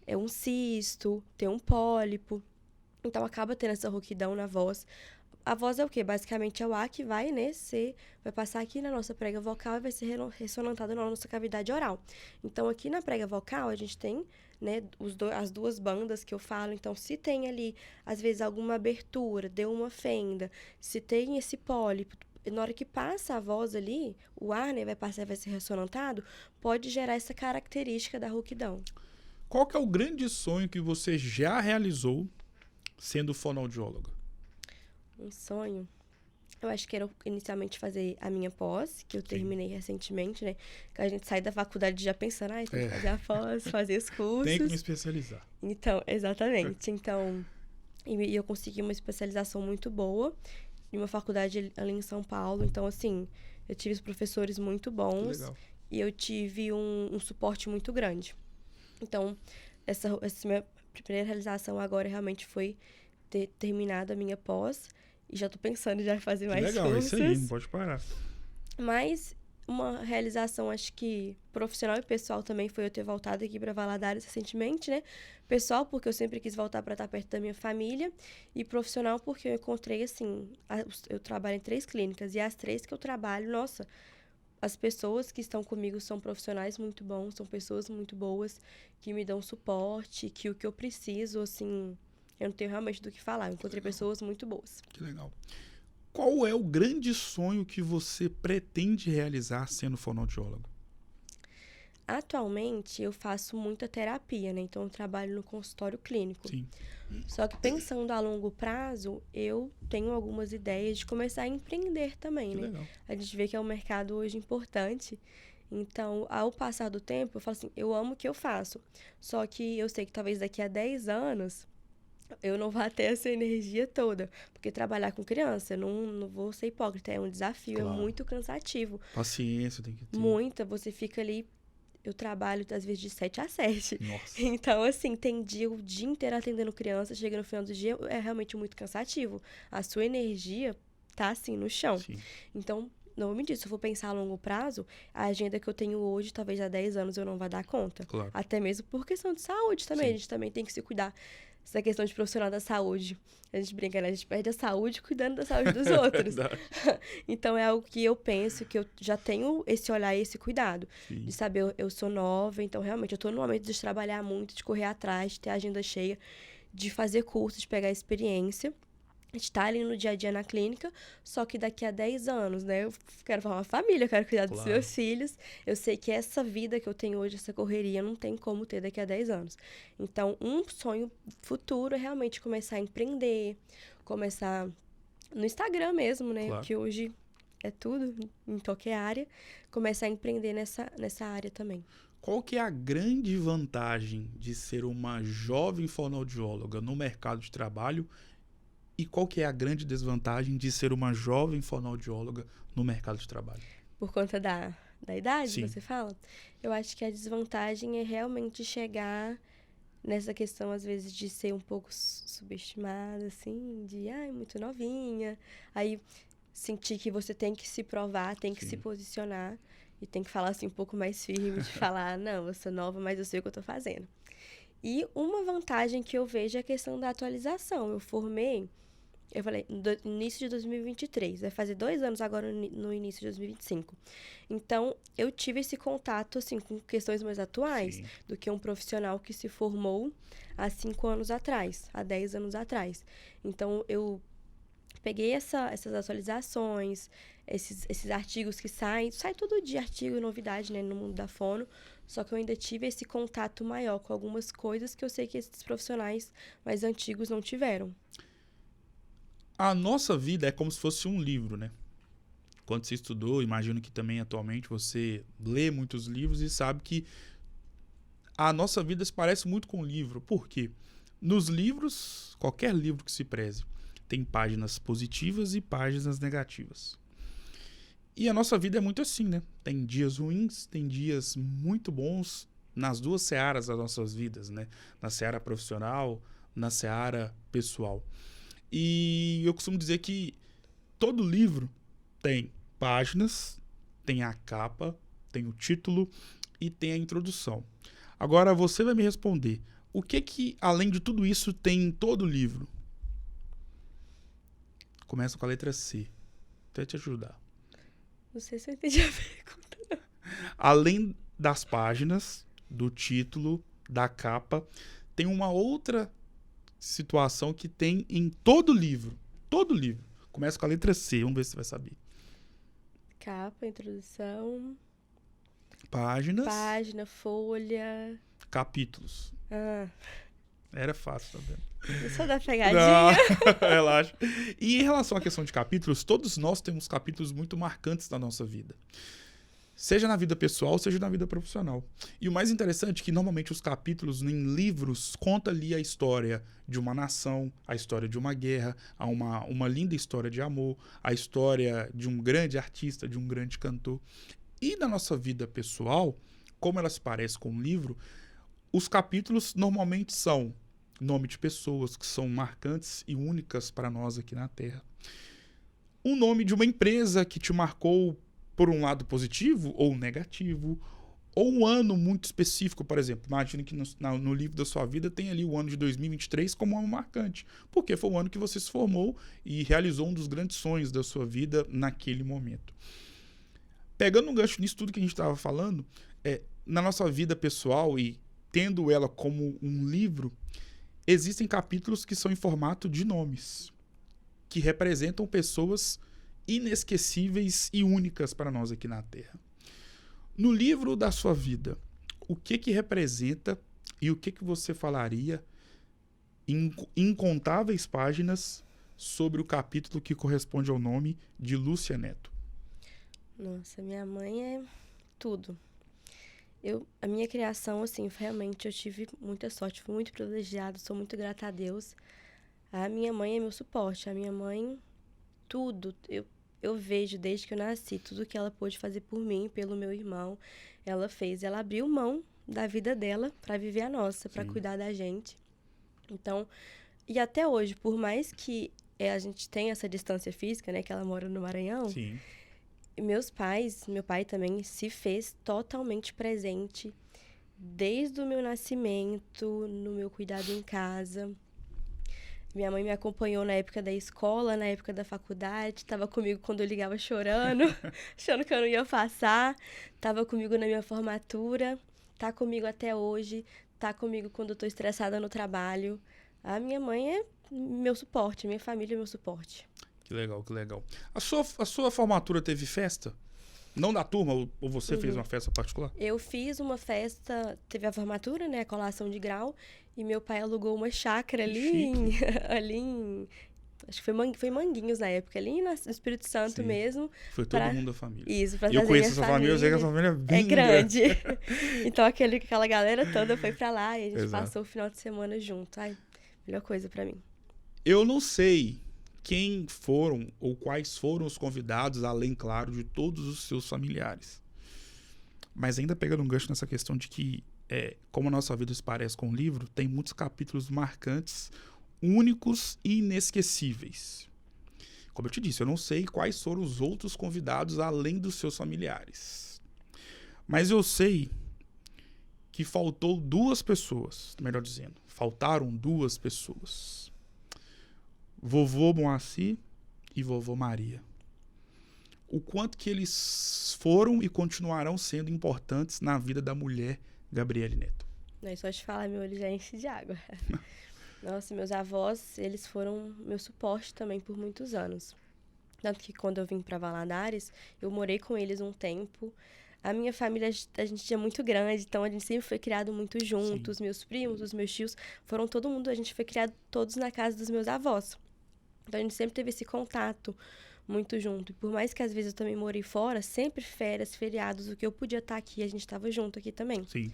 um cisto, ter um pólipo. Então, acaba tendo essa rouquidão na voz. A voz é o quê? Basicamente é o ar que vai, né, vai passar aqui na nossa prega vocal e vai ser ressonantado na nossa cavidade oral. Então, aqui na prega vocal, a gente tem, né, as 2 bandas que eu falo. Então, se tem ali, às vezes, alguma abertura, deu uma fenda, se tem esse pólipo, na hora que passa a voz ali, o ar, né, vai passar e vai ser ressonantado, pode gerar essa característica da rouquidão. Qual que é o grande sonho que você já realizou sendo fonoaudióloga? Um sonho? Eu acho que era inicialmente fazer a minha pós, que eu terminei recentemente, né? Que a gente sai da faculdade já pensando, tem que fazer a pós, fazer os cursos. Tem que me especializar. Então, exatamente. Então, e eu consegui uma especialização muito boa em uma faculdade ali em São Paulo. Então, assim, eu tive os professores muito bons. Legal. E eu tive um suporte muito grande. Então, essa minha primeira realização agora realmente foi ter terminado a minha pós. E já tô pensando já em fazer mais legal, cursos. Legal, isso aí, não pode parar. Mas uma realização, acho que profissional e pessoal também, foi eu ter voltado aqui para Valadares recentemente, né? Pessoal, porque eu sempre quis voltar para estar perto da minha família. E profissional, porque eu encontrei, assim, eu trabalho em 3 clínicas. E as 3 que eu trabalho, nossa, as pessoas que estão comigo são profissionais muito bons, são pessoas muito boas, que me dão suporte, que o que eu preciso, assim, eu não tenho realmente do que falar. Eu encontrei pessoas muito boas. Que legal. Qual é o grande sonho que você pretende realizar sendo fonoaudiólogo? Atualmente, eu faço muita terapia, né? Então, eu trabalho no consultório clínico. Sim. Só que pensando a longo prazo, eu tenho algumas ideias de começar a empreender também, né? Legal. A gente vê que é um mercado hoje importante. Então, ao passar do tempo, eu falo assim, eu amo o que eu faço. Só que eu sei que talvez daqui a 10 anos eu não vá ter essa energia toda. Porque trabalhar com criança, eu não vou ser hipócrita, é um desafio, Claro. é muito cansativo. Paciência tem que ter. Muita, você fica ali. Eu trabalho, às vezes, de 7 a 7. Nossa. Então, assim, tem dia, o dia inteiro atendendo criança, chega no final do dia, é realmente muito cansativo. A sua energia tá, assim, no chão. Sim. Então, novamente, se eu for pensar a longo prazo, a agenda que eu tenho hoje, talvez há 10 anos eu não vá dar conta. Claro. Até mesmo por questão de saúde também. Sim. A gente também tem que se cuidar. Essa questão de profissional da saúde. A gente brinca, né? A gente perde a saúde cuidando da saúde dos outros. Então, é algo que eu penso, que eu já tenho esse olhar e esse cuidado. Sim. De saber, eu sou nova, então, realmente, eu tô no momento de trabalhar muito, de correr atrás, de ter a agenda cheia, de fazer curso, de pegar experiência. A gente tá ali no dia a dia na clínica, só que daqui a 10 anos, né? Eu quero formar uma família, eu quero cuidar dos meus filhos. Eu sei que essa vida que eu tenho hoje, essa correria, não tem como ter daqui a 10 anos. Então, um sonho futuro é realmente começar a empreender, começar no Instagram mesmo, né? Claro. Que hoje é tudo, em qualquer área. Começar a empreender nessa área também. Qual que é a grande vantagem de ser uma jovem fonoaudióloga no mercado de trabalho? E qual que é a grande desvantagem de ser uma jovem fonoaudióloga no mercado de trabalho? Por conta da idade, Sim. você fala? Eu acho que a desvantagem é realmente chegar nessa questão, às vezes, de ser um pouco subestimada, assim, de, muito novinha. Aí, sentir que você tem que se provar, tem que se posicionar e tem que falar, assim, um pouco mais firme, de falar, não, eu sou nova, mas eu sei o que eu tô fazendo. E uma vantagem que eu vejo é a questão da atualização. Eu formei, eu falei, no início de 2023, vai fazer 2 anos agora no início de 2025. Então, eu tive esse contato, assim, com questões mais atuais do que um profissional que se formou há 5 anos atrás, há 10 anos atrás. Então, eu peguei essas atualizações, esses artigos que sai todo dia artigo e novidade, né, no mundo da fono, só que eu ainda tive esse contato maior com algumas coisas que eu sei que esses profissionais mais antigos não tiveram. A nossa vida é como se fosse um livro, né? Quando você estudou, imagino que também atualmente você lê muitos livros e sabe que a nossa vida se parece muito com um livro. Por quê? Nos livros, qualquer livro que se preze, tem páginas positivas e páginas negativas. E a nossa vida é muito assim, né? Tem dias ruins, tem dias muito bons nas duas searas das nossas vidas, né? Na seara profissional, na seara pessoal. E eu costumo dizer que todo livro tem páginas, tem a capa, tem o título e tem a introdução. Agora você vai me responder, o que além de tudo isso tem em todo livro? Começa com a letra C. Até te ajudar. Não sei se eu entendi a pergunta. Além das páginas, do título, da capa, tem uma outra situação que tem em todo livro. Todo livro. Começa com a letra C. Vamos ver se você vai saber. Capa, introdução. Páginas. Página, folha. Capítulos. Era fácil, tá vendo? Eu sou da pegadinha. Não, relaxa. E em relação à questão de capítulos, todos nós temos capítulos muito marcantes na nossa vida. Seja na vida pessoal, seja na vida profissional. E o mais interessante é que normalmente os capítulos em livros contam ali a história de uma nação, a história de uma guerra, uma linda história de amor, a história de um grande artista, de um grande cantor. E na nossa vida pessoal, como ela se parece com um livro, os capítulos normalmente são nome de pessoas que são marcantes e únicas para nós aqui na Terra. O nome de uma empresa que te marcou por um lado positivo ou negativo, ou um ano muito específico, por exemplo. Imagina que no livro da sua vida tem ali o ano de 2023 como um ano marcante, porque foi o ano que você se formou e realizou um dos grandes sonhos da sua vida naquele momento. Pegando um gancho nisso tudo que a gente estava falando, na nossa vida pessoal e tendo ela como um livro, existem capítulos que são em formato de nomes, que representam pessoas inesquecíveis e únicas para nós aqui na Terra. No livro da sua vida, o que representa e o que você falaria em incontáveis páginas sobre o capítulo que corresponde ao nome de Lúcia Neto? Nossa, minha mãe é tudo. A minha criação, assim, realmente eu tive muita sorte, fui muito privilegiada, sou muito grata a Deus. A minha mãe é meu suporte, a minha mãe, tudo. Eu vejo desde que eu nasci, tudo que ela pôde fazer por mim, pelo meu irmão, ela fez. Ela abriu mão da vida dela para viver a nossa, para cuidar da gente. Então, e até hoje, por mais que a gente tenha essa distância física, né, que ela mora no Maranhão, Sim. meu pai também se fez totalmente presente desde o meu nascimento, no meu cuidado em casa. Minha mãe me acompanhou na época da escola, na época da faculdade, estava comigo quando eu ligava chorando, achando que eu não ia passar, estava comigo na minha formatura, tá comigo até hoje, tá comigo quando eu tô estressada no trabalho. A minha mãe é meu suporte, minha família é meu suporte. Que legal, que legal. A sua formatura teve festa? Não da turma, ou você fez uma festa particular? Eu fiz uma festa, teve a formatura, né, a colação de grau, e meu pai alugou uma chácara ali acho que foi Manguinhos na época, ali no Espírito Santo. Sim. Mesmo. Foi todo mundo da família. Isso, pra trazer. Eu conheço essa família, eu sei que essa família é bem grande. Então aquela galera toda foi pra lá e a gente passou o final de semana junto. Ai, melhor coisa pra mim. Eu não sei quem foram ou quais foram os convidados, além, claro, de todos os seus familiares. Mas ainda pegando um gancho nessa questão de que, como a nossa vida se parece com um livro, tem muitos capítulos marcantes, únicos e inesquecíveis. Como eu te disse, eu não sei quais foram os outros convidados, além dos seus familiares. Mas eu sei que faltou duas pessoas, melhor dizendo, faltaram duas pessoas. Vovô Moacir e vovô Maria. O quanto que eles foram e continuarão sendo importantes na vida da mulher Gabriele Neto. Não, só te falar, meu olho já enche de água. Nossa, meus avós, eles foram meu suporte também por muitos anos. Tanto que quando eu vim para Valadares, eu morei com eles um tempo. A minha família, a gente é muito grande, então a gente sempre foi criado muito juntos. Sim. Meus primos, os meus tios, foram todo mundo, a gente foi criado todos na casa dos meus avós. Então a gente sempre teve esse contato muito junto. E por mais que às vezes eu também morei fora, sempre férias, feriados, o que eu podia estar aqui, a gente estava junto aqui também. Sim.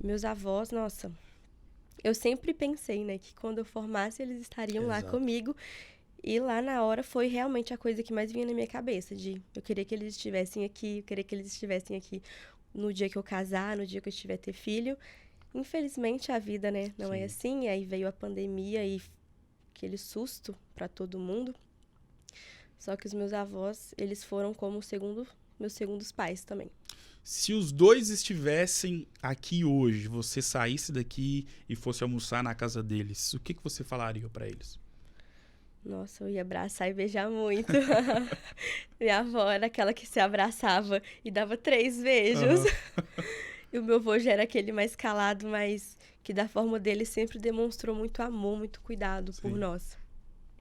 Meus avós, nossa, eu sempre pensei, né, que quando eu formasse eles estariam lá comigo. E lá na hora foi realmente a coisa que mais vinha na minha cabeça, eu queria que eles estivessem aqui, eu queria que eles estivessem aqui no dia que eu casar, no dia que eu tiver ter filho. Infelizmente a vida, né, não é assim, aí veio a pandemia e aquele susto para todo mundo. Só que os meus avós, eles foram como meus segundos pais também. Se os dois estivessem aqui hoje, você saísse daqui e fosse almoçar na casa deles, o que você falaria para eles? Nossa, eu ia abraçar e beijar muito. Minha avó era aquela que se abraçava e dava 3 beijos. Uhum. E o meu avô já era aquele mais calado, mas que da forma dele sempre demonstrou muito amor, muito cuidado por nós.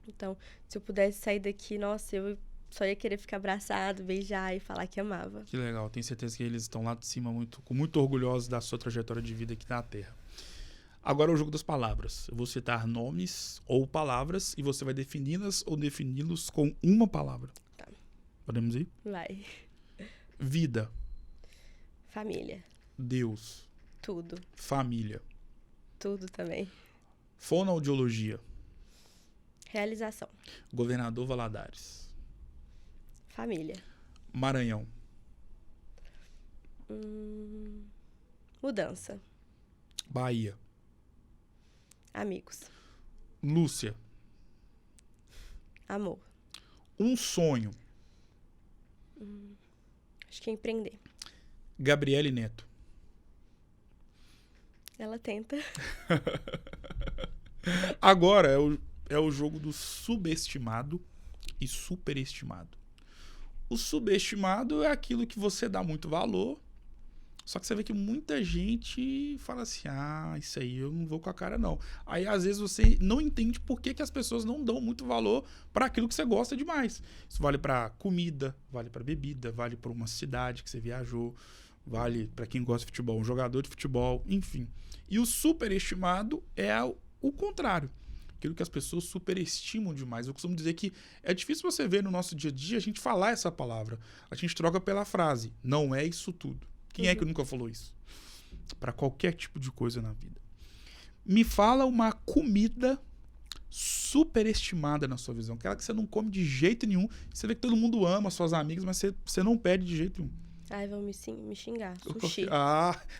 Então, se eu pudesse sair daqui, nossa, eu só ia querer ficar abraçado, beijar e falar que amava. Que legal, tenho certeza que eles estão lá de cima muito orgulhosos da sua trajetória de vida aqui na Terra. Agora é o jogo das palavras. Eu vou citar nomes ou palavras e você vai defini-las ou defini-los com uma palavra. Tá. Podemos ir? Vai. Vida. Família. Deus. Tudo. Família. Tudo também. Fonoaudiologia. Realização. Governador Valadares. Família. Maranhão. Mudança. Bahia. Amigos. Lúcia. Amor. Um sonho. Acho que é empreender. Gabriele Neto. Ela tenta. Agora é o jogo do subestimado e superestimado. O subestimado é aquilo que você dá muito valor, só que você vê que muita gente fala assim, isso aí eu não vou com a cara não. Aí às vezes você não entende por que as pessoas não dão muito valor para aquilo que você gosta demais. Isso vale para comida, vale para bebida, vale para uma cidade que você viajou, vale para quem gosta de futebol, um jogador de futebol, enfim. E o superestimado é o contrário. Aquilo que as pessoas superestimam demais. Eu costumo dizer que é difícil você ver no nosso dia a dia a gente falar essa palavra. A gente troca pela frase, não é isso tudo. Quem é que nunca falou isso? Para qualquer tipo de coisa na vida. Me fala uma comida superestimada na sua visão. Aquela que você não come de jeito nenhum. Você vê que todo mundo ama, suas amigas, mas você não pede de jeito nenhum. Ai, vão me xingar. Sushi.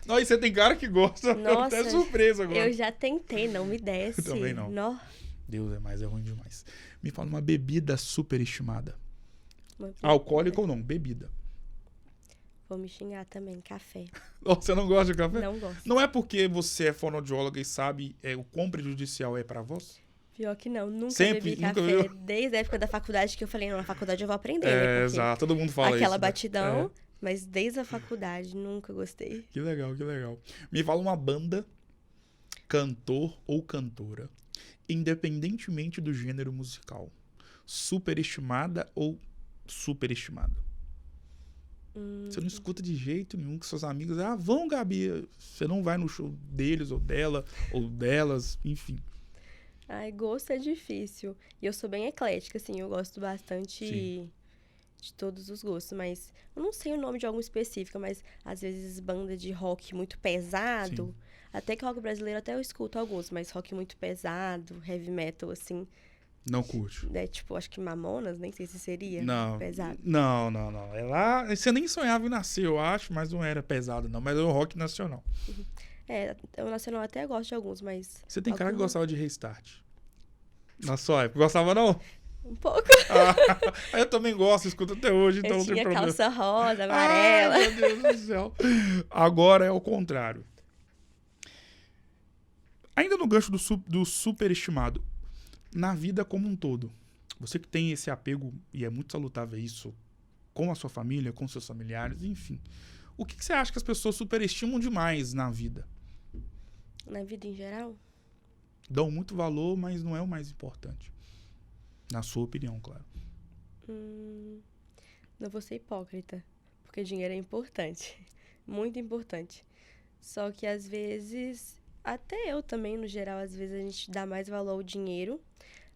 Não, e você tem cara que gosta. Nossa, até surpresa agora. Eu já tentei, não me desce. Eu também não. Deus é ruim demais. Me fala uma bebida superestimada. Alcoólica ou não? Bebida. Vou me xingar também, café. Você não gosta de café? Não gosto. Não é porque você é fonoaudióloga e sabe o quão prejudicial é pra voz? Pior que não, nunca Sempre, bebi café. Viu? Desde a época da faculdade que eu falei, não, na faculdade eu vou aprender, né? Exato, todo mundo fala aquela isso. Batidão, mas desde a faculdade nunca gostei. Que legal, que legal. Me fala uma banda, cantor ou cantora, independentemente do gênero musical, superestimada ou superestimada? Você não escuta de jeito nenhum que seus amigos... vão, Gabi. Você não vai no show deles ou dela ou delas, enfim. Gosto é difícil. E eu sou bem eclética, assim. Eu gosto bastante de todos os gostos. Mas eu não sei o nome de algum específico, mas às vezes banda de rock muito pesado. Sim. Até que rock brasileiro até eu escuto alguns, mas rock muito pesado, heavy metal, assim... Não curte. Tipo, acho que Mamonas, nem sei se seria pesado. Não. É lá, você nem sonhava em nascer, eu acho, mas não era pesado, não. Mas é o rock nacional. O nacional até gosto de alguns, mas... Você tem cara que gostava de Restart. Na sua época. Gostava, não? Um pouco. Eu também gosto, escuto até hoje, então não tem problema. Calça rosa, amarela. Meu Deus do céu. Agora é o contrário. Ainda no gancho do superestimado, na vida como um todo, você que tem esse apego, e é muito salutável isso, com a sua família, com seus familiares, enfim. O que você acha que as pessoas superestimam demais na vida? Na vida em geral? Dão muito valor, mas não é o mais importante. Na sua opinião, claro. Não vou ser hipócrita, porque dinheiro é importante. Muito importante. Só que às vezes, até eu também, no geral, às vezes a gente dá mais valor ao dinheiro.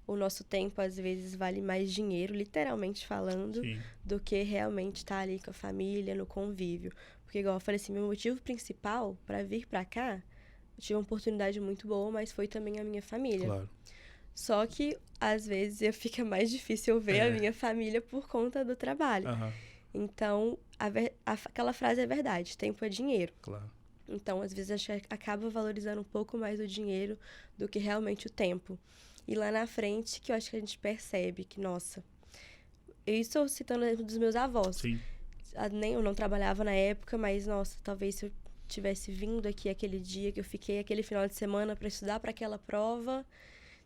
O nosso tempo, às vezes, vale mais dinheiro, literalmente falando, do que realmente estar ali com a família, no convívio. Porque, igual eu falei assim, meu motivo principal para vir para cá, eu tive uma oportunidade muito boa, mas foi também a minha família. Claro. Só que, às vezes, fica mais difícil eu ver a minha família por conta do trabalho. Uhum. Então, aquela frase é verdade, tempo é dinheiro. Claro. Então, às vezes, a gente acaba valorizando um pouco mais o dinheiro do que realmente o tempo. E lá na frente, que eu acho que a gente percebe que, nossa... Isso eu citando um dos meus avós. Sim. Eu não trabalhava na época, mas, nossa, talvez se eu tivesse vindo aqui aquele dia que eu fiquei aquele final de semana para estudar para aquela prova,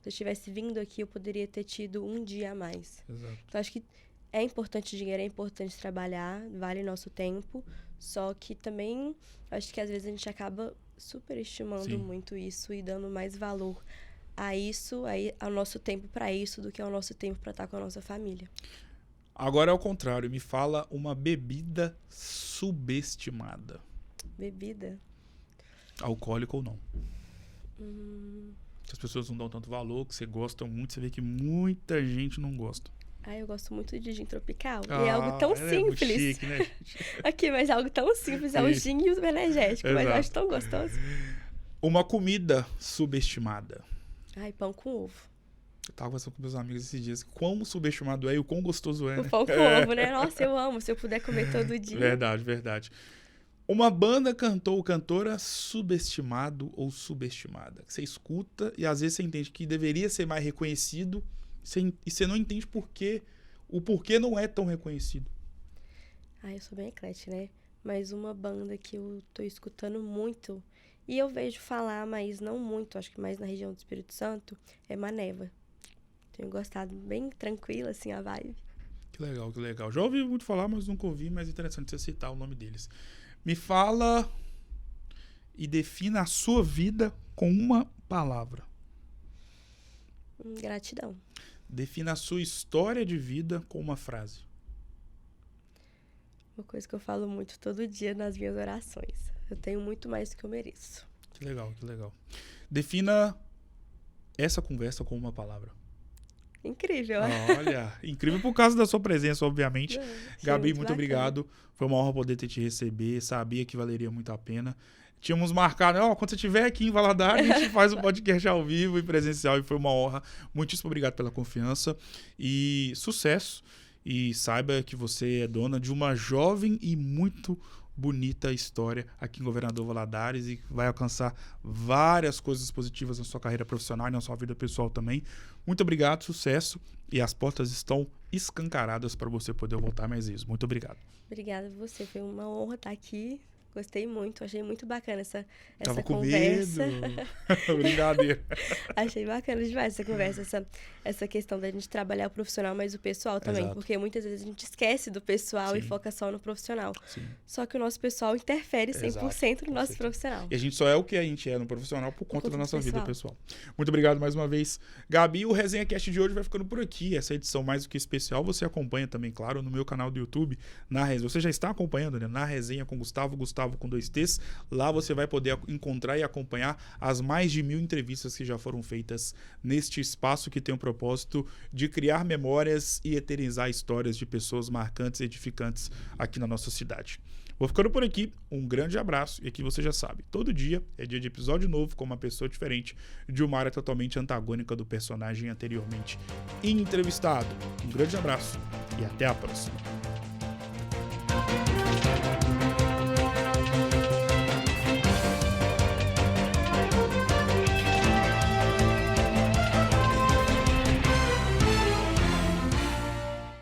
se eu tivesse vindo aqui, eu poderia ter tido um dia a mais. Exato. Então, acho que é importante dinheiro, é importante trabalhar, vale nosso tempo, só que também acho que às vezes a gente acaba superestimando muito isso e dando mais valor a isso, ao nosso tempo para isso, do que ao nosso tempo para estar com a nossa família. Agora é o contrário. Me fala uma bebida subestimada. Bebida? Alcoólica ou não? Que as pessoas não dão tanto valor, que você gosta muito, você vê que muita gente não gosta. Eu gosto muito de gin tropical. E é algo tão simples. É chique, né? Aqui, mas é algo tão simples. É o gin e o energético. Mas eu acho tão gostoso. Uma comida subestimada. Pão com ovo. Eu tava conversando com meus amigos esses dias. Quão subestimado é e o quão gostoso é, né? O pão com ovo, né? Nossa, eu amo. Se eu puder comer todo dia. Verdade. Uma banda, cantor ou cantora subestimado ou subestimada. Que você escuta e às vezes você entende que deveria ser mais reconhecido e você não entende o porquê não é tão reconhecido. Eu sou bem eclética, né? Mas uma banda que eu tô escutando muito, e eu vejo falar, mas não muito, acho que mais na região do Espírito Santo, é Maneva. Tenho gostado, bem tranquila, assim, a vibe. Que legal, que legal. Já ouvi muito falar, mas nunca ouvi, mas é interessante você citar o nome deles. Me fala e defina a sua vida com uma palavra. Gratidão. Defina a sua história de vida com uma frase. Uma coisa que eu falo muito todo dia nas minhas orações. Eu tenho muito mais do que eu mereço. Que legal, que legal. Defina essa conversa com uma palavra. Incrível. Olha, incrível por causa da sua presença, obviamente. Gabi, muito obrigado. Foi uma honra poder te receber. Sabia que valeria muito a pena. Tínhamos marcado, quando você estiver aqui em Valadares, a gente faz um podcast ao vivo e presencial, e foi uma honra. Muitíssimo obrigado pela confiança e sucesso. E saiba que você é dona de uma jovem e muito bonita história aqui em Governador Valadares e vai alcançar várias coisas positivas na sua carreira profissional e na sua vida pessoal também. Muito obrigado, sucesso, e as portas estão escancaradas para você poder voltar mais vezes. Muito obrigado. Obrigada a você, foi uma honra estar aqui. Gostei muito, achei muito bacana essa Tava conversa. Com medo. Brincadeira. Achei bacana demais essa conversa, essa questão da gente trabalhar o profissional, mas o pessoal também. Exato. Porque muitas vezes a gente esquece do pessoal. Sim. E foca só no profissional. Sim. Só que o nosso pessoal interfere 100% Exato. No nosso profissional. E a gente só é o que a gente é no profissional por conta da nossa vida pessoal. Muito obrigado mais uma vez, Gabi. O Resenha Cast de hoje vai ficando por aqui. Essa edição mais do que especial você acompanha também, claro, no meu canal do YouTube, na Resenha. Você já está acompanhando, né? Na Resenha com Gustavo com 2 T's. Lá você vai poder encontrar e acompanhar as mais de 1000 entrevistas que já foram feitas neste espaço que tem o propósito de criar memórias e eternizar histórias de pessoas marcantes e edificantes aqui na nossa cidade. Vou ficando por aqui, um grande abraço, e aqui você já sabe, todo dia é dia de episódio novo com uma pessoa diferente de uma área totalmente antagônica do personagem anteriormente entrevistado. Um grande abraço e até a próxima.